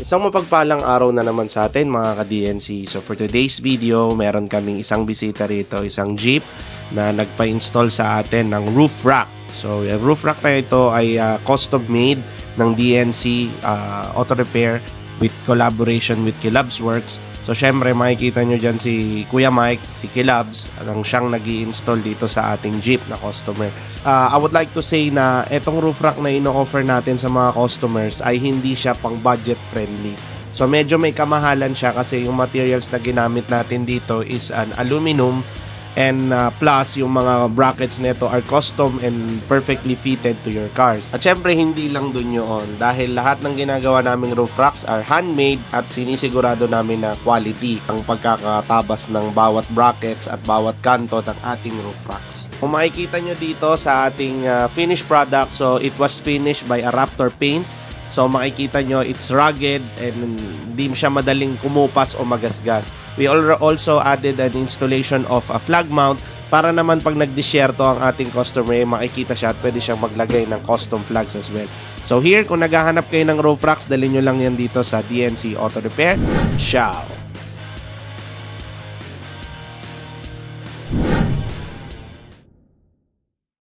Isang mapagpalang araw na naman sa atin mga ka-DNC. So for today's video, meron kaming isang bisita rito, isang jeep na nagpa-install sa atin ng roof rack. So yung roof rack na ito ay custom made ng DNC Auto Repair with collaboration with Kilabs Works. So syempre makikita nyo dyan si Kuya Mike, si Kilabs, ang siyang nag-i-install dito sa ating jeep na customer. I would like to say na itong roof rack na ino-offer natin sa mga customers ay hindi siya pang budget friendly. So medyo may kamahalan siya kasi yung materials na ginamit natin dito is an aluminum and plus yung mga brackets nito are custom and perfectly fitted to your cars. At syempre hindi lang dun yun dahil lahat ng ginagawa naming roof racks are handmade at sinisigurado namin na quality ang pagkakatabas ng bawat brackets at bawat kanto ng ating roof racks. Kung makikita nyo dito sa ating finished product, so it was finished by a Raptor paint. So makikita nyo, it's rugged and hindi siya madaling kumupas o magasgas. We also added an installation of a flag mount para naman pag nagdisyerto ang ating customer, makikita siya at pwede siyang maglagay ng custom flags as well. So here, kung naghahanap kayo ng roof racks, dalhin nyo lang yan dito sa DNC Auto Repair. Ciao!